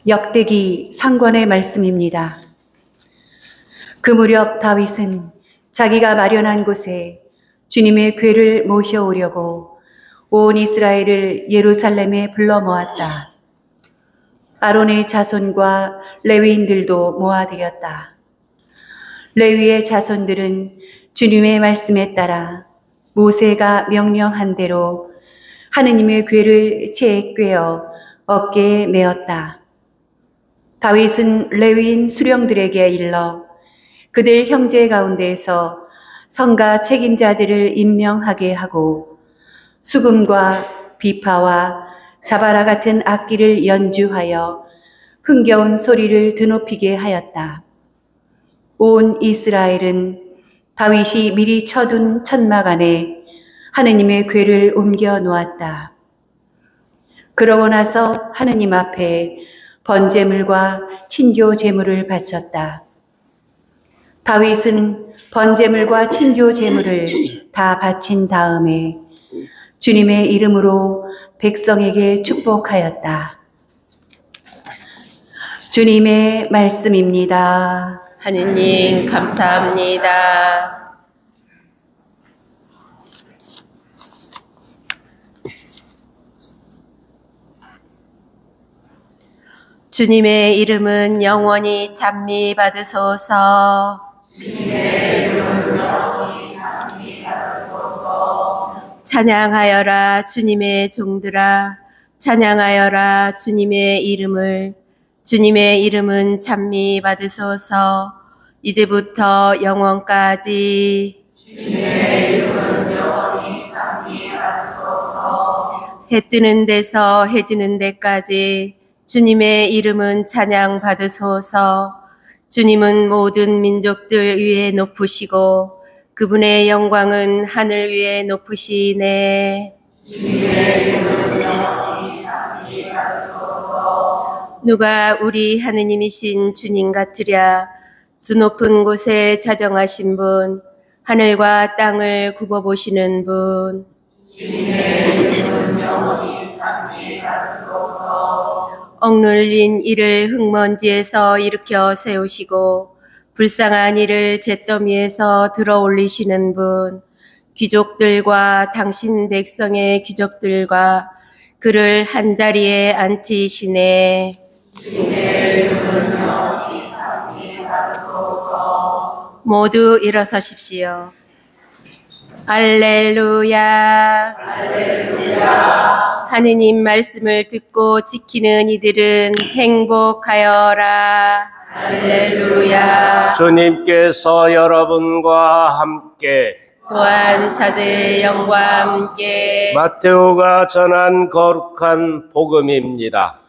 역대기 상권의 말씀입니다. 그 무렵 다윗은 자기가 마련한 곳에 주님의 궤를 모셔오려고 온 이스라엘을 예루살렘에 불러 모았다. 아론의 자손과 레위인들도 모아들였다. 레위의 자손들은 주님의 말씀에 따라 모세가 명령한 대로 하느님의 궤를 채에 꿰어 어깨에 메었다. 다윗은 레위인 수령들에게 일러 그들 형제 가운데에서 성가 책임자들을 임명하게 하고 수금과 비파와 자바라 같은 악기를 연주하여 흥겨운 소리를 드높이게 하였다. 온 이스라엘은 다윗이 미리 쳐둔 천막 안에 하느님의 궤를 옮겨 놓았다. 그러고 나서 하느님 앞에 번제물과 친교 제물을 바쳤다. 다윗은 번제물과 친교 제물을 다 바친 다음에 주님의 이름으로 백성에게 축복하였다. 주님의 말씀입니다. 하느님 감사합니다. 주님의 이름은 영원히 찬미 받으소서. 주님의 이름은 영원히 찬미 받으소서. 찬양하여라 주님의 종들아, 찬양하여라 주님의 이름을. 주님의 이름은 찬미 받으소서. 이제부터 영원까지. 주님의 이름은 영원히 찬미 받으소서. 해 뜨는 데서 해 지는 데까지 주님의 이름은 찬양 받으소서. 주님은 모든 민족들 위에 높으시고 그분의 영광은 하늘 위에 높으시네. 주님의 이름은 영원히 찬미 받으소서. 누가 우리 하느님이신 주님 같으랴. 두 높은 곳에 자정하신 분, 하늘과 땅을 굽어보시는 분. 주님의 이름은 영원히 찬미 받으소서. 억눌린 이를 흙먼지에서 일으켜 세우시고 불쌍한 이를 잿더미에서 들어 올리시는 분. 귀족들과 당신 백성의 귀족들과 그를 한자리에 앉히시네. 주님의 이름은 영원히 찬미 받으소서. 모두 일어서십시오. 할렐루야. 할렐루야. 하느님 말씀을 듣고 지키는 이들은 행복하여라. 할렐루야. 주님께서 여러분과 함께 또한 사제의 영과 함께 마테오가 전한 거룩한 복음입니다.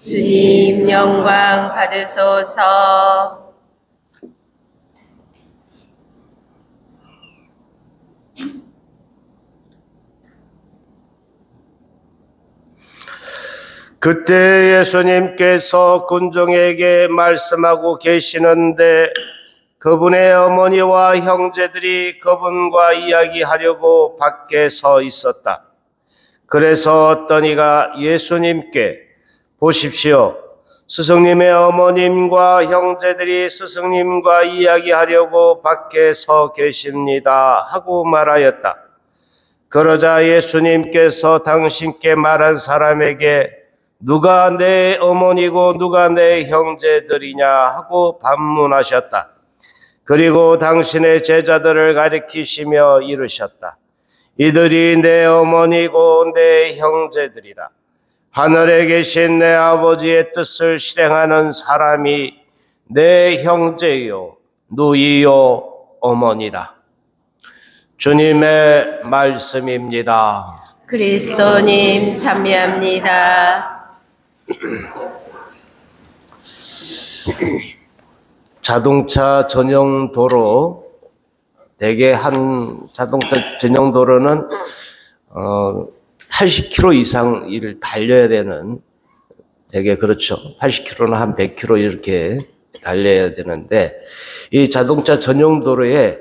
주님 영광 받으소서. 그때 예수님께서 군중에게 말씀하고 계시는데 그분의 어머니와 형제들이 그분과 이야기하려고 밖에 서 있었다. 그래서 어떤 이가 예수님께 보십시오. 스승님의 어머님과 형제들이 스승님과 이야기하려고 밖에 서 계십니다. 하고 말하였다. 그러자 예수님께서 당신께 말한 사람에게 누가 내 어머니고 누가 내 형제들이냐 하고 반문하셨다. 그리고 당신의 제자들을 가리키시며 이르셨다. 이들이 내 어머니고 내 형제들이다. 하늘에 계신 내 아버지의 뜻을 실행하는 사람이 내 형제요, 누이요, 어머니다. 주님의 말씀입니다. 그리스도님 찬미합니다. 자동차 전용 도로, 대개 한 자동차 전용 도로는 80km 이상을 달려야 되는, 대개 그렇죠. 80km나 한 100km 이렇게 달려야 되는데 이 자동차 전용 도로에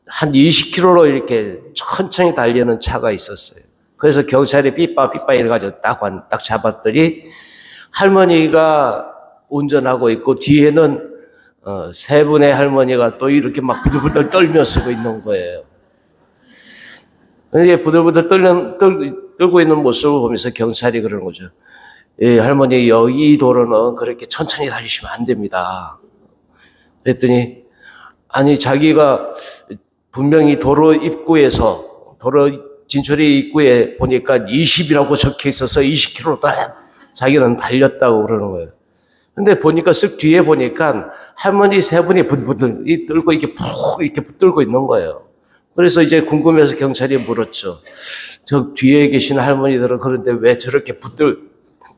한 20km로 이렇게 천천히 달리는 차가 있었어요. 그래서 경찰이 삐빠 이래가지고 딱 잡았더니 할머니가 운전하고 있고 뒤에는 세 분의 할머니가 또 이렇게 막 부들부들 떨며 쓰고 있는 거예요. 이게 부들부들 떨고 있는 모습을 보면서 경찰이 그러는 거죠. 예, 할머니, 이 도로는 그렇게 천천히 달리시면 안 됩니다. 그랬더니, 아니, 자기가 분명히 도로 진출이 입구에 보니까 20이라고 적혀 있어서 20km 자기는 달렸다고 그러는 거예요. 근데 보니까 쓱 뒤에 보니까 할머니 세 분이 부들부들 떨고 이렇게 붙들고 있는 거예요. 그래서 이제 궁금해서 경찰이 물었죠. 저 뒤에 계신 할머니들은 그런데 왜 저렇게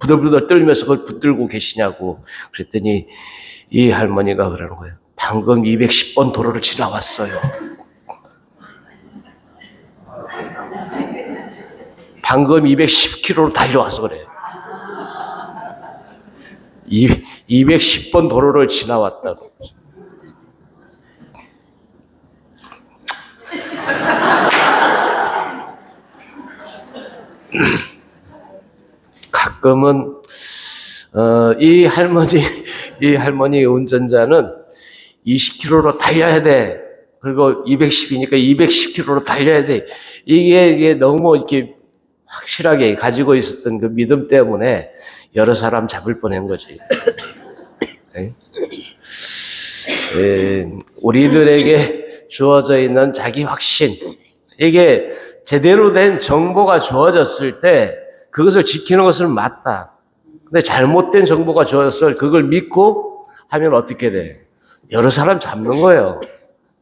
부들부들 떨면서 그걸 붙들고 계시냐고. 그랬더니 이 할머니가 그러는 거예요. 방금 210번 도로를 지나왔어요. 방금 210km로 달려와서 그래요. 210번 도로를 지나왔다고. 가끔은 이 할머니 운전자는 20km로 달려야 돼. 그리고 210이니까 210km로 달려야 돼. 이게 너무 이렇게 확실하게 가지고 있었던 그 믿음 때문에 여러 사람 잡을 뻔한 거지. 우리들에게 주어져 있는 자기 확신, 이게 제대로 된 정보가 주어졌을 때 그것을 지키는 것은 맞다. 근데 잘못된 정보가 주어졌을 때 그걸 믿고 하면 어떻게 돼? 여러 사람 잡는 거예요.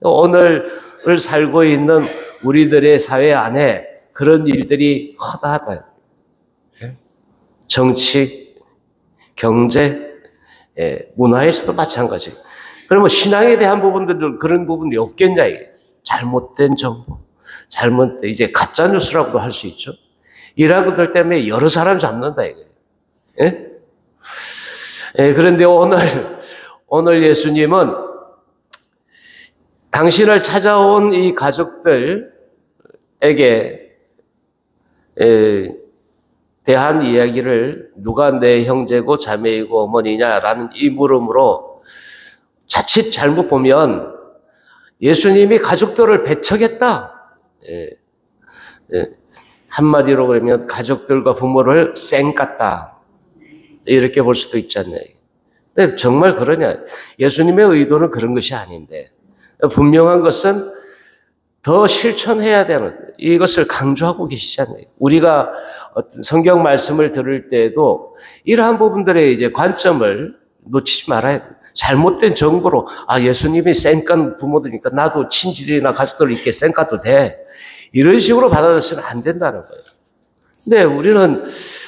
오늘을 살고 있는 우리들의 사회 안에 그런 일들이 허다하다. 정치, 경제, 문화에서도 마찬가지. 그러면 신앙에 대한 부분들도 그런 부분이 없겠냐, 이게. 잘못된 정보, 잘못된, 이제 가짜뉴스라고도 할 수 있죠. 이런 것들 때문에 여러 사람 잡는다, 이게. 그런데 오늘 예수님은 당신을 찾아온 이 가족들에게 대한 이야기를 누가 내 형제고 자매이고 어머니냐라는 이 물음으로 자칫 잘못 보면 예수님이 가족들을 배척했다. 한마디로 그러면 가족들과 부모를 쌩깠다. 이렇게 볼 수도 있지 않나요? 근데 정말 그러냐? 예수님의 의도는 그런 것이 아닌데 분명한 것은 더 실천해야 되는 이것을 강조하고 계시지 않나요? 우리가 어떤 성경 말씀을 들을 때에도 이러한 부분들의 이제 관점을 놓치지 말아야 돼요. 잘못된 정보로 예수님이 쌩깐 부모들이니까 나도 친지들이나 가족들 이렇게 쌩까도 돼. 이런 식으로 받아들여서는 안 된다는 거예요. 근데 우리는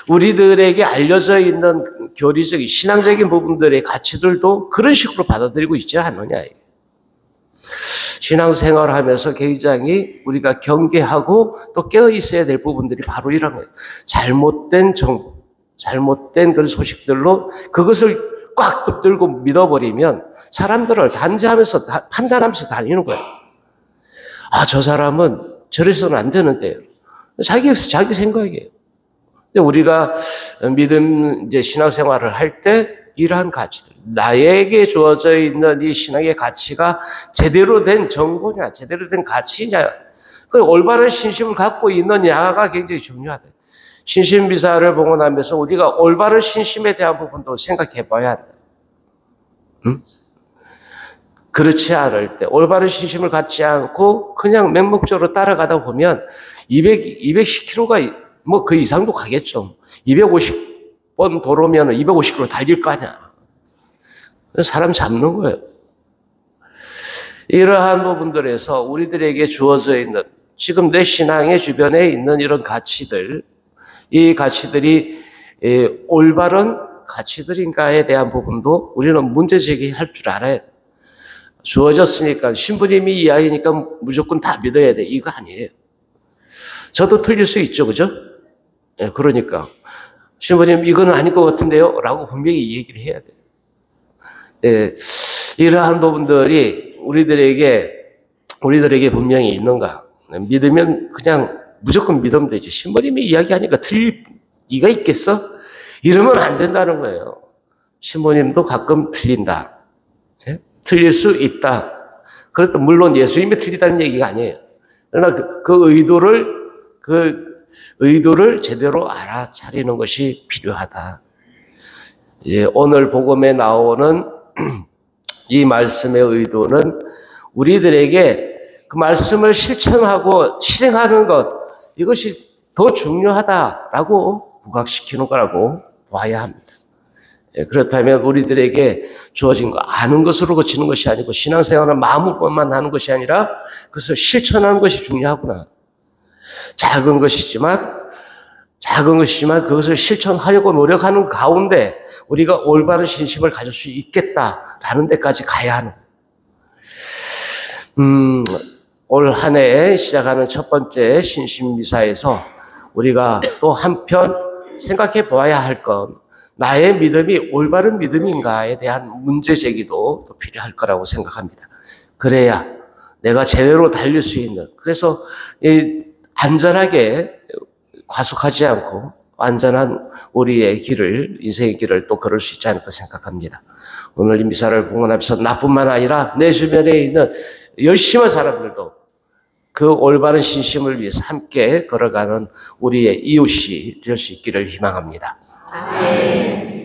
우리들에게 알려져 있는 교리적인 신앙적인 부분들의 가치들도 그런 식으로 받아들이고 있지 않느냐. 신앙생활을 하면서 굉장히 우리가 경계하고 또 깨어 있어야 될 부분들이 바로 이런 거예요. 잘못된 정보, 잘못된 그런 소식들로 그것을 꽉 붙들고 믿어버리면 사람들을 단죄하면서 판단하면서 다니는 거예요. 저 사람은 저래서는 안 되는데요. 자기 생각이에요. 근데 우리가 믿음, 이제 신앙생활을 할 때 이러한 가치들, 나에게 주어져 있는 이 신앙의 가치가 제대로 된 정보냐, 제대로 된 가치냐, 그 올바른 신심을 갖고 있느냐가 굉장히 중요하다. 신심비사를 봉헌하면서 우리가 올바른 신심에 대한 부분도 생각해 봐야 한다. 그렇지 않을 때, 올바른 신심을 갖지 않고 그냥 맹목적으로 따라가다 보면 210km가 뭐 그 이상도 가겠죠. 250번 도로면 250km 달릴 거 아니야. 사람 잡는 거예요. 이러한 부분들에서 우리들에게 주어져 있는 지금 내 신앙의 주변에 있는 이런 가치들, 이 가치들이 올바른 가치들인가에 대한 부분도 우리는 문제 제기할 줄 알아야 돼. 주어졌으니까 신부님이 이야기니까 무조건 다 믿어야 돼. 이거 아니에요. 저도 틀릴 수 있죠. 그죠? 그러니까 신부님 이거는 아닐 것 같은데요? 라고 분명히 얘기를 해야 돼요. 이러한 부분들이 우리들에게 분명히 있는가? 믿으면 그냥 무조건 믿으면 되지. 신부님이 이야기하니까 틀릴 리가 있겠어? 이러면 안 된다는 거예요. 신부님도 가끔 틀린다. 예? 틀릴 수 있다. 그렇다 물론 예수님이 틀리다는 얘기가 아니에요. 그러나 그 의도를 제대로 알아차리는 것이 필요하다. 예, 오늘 복음에 나오는 이 말씀의 의도는 우리들에게 그 말씀을 실천하고 실행하는 것, 이것이 더 중요하다라고 부각시키는 거라고 봐야 합니다. 예, 그렇다면 우리들에게 주어진 거 아는 것으로 그치는 것이 아니고 신앙생활은 마음으로만 하는 것이 아니라 그것을 실천하는 것이 중요하구나. 작은 것이지만 그것을 실천하려고 노력하는 가운데 우리가 올바른 신심을 가질 수 있겠다라는 데까지 가야 하는. 올 한 해 시작하는 첫 번째 신심미사에서 우리가 또 한편 생각해 보아야 할 건 나의 믿음이 올바른 믿음인가에 대한 문제 제기도 또 필요할 거라고 생각합니다. 그래야 내가 제대로 달릴 수 있는, 그래서 안전하게 과속하지 않고 안전한 우리의 길을, 인생의 길을 또 걸을 수 있지 않을까 생각합니다. 오늘 이 미사를 봉헌하면서 나뿐만 아니라 내 주변에 있는 열심한 사람들도 그 올바른 신심을 위해서 함께 걸어가는 우리의 이웃이 될 수 있기를 희망합니다. 아멘.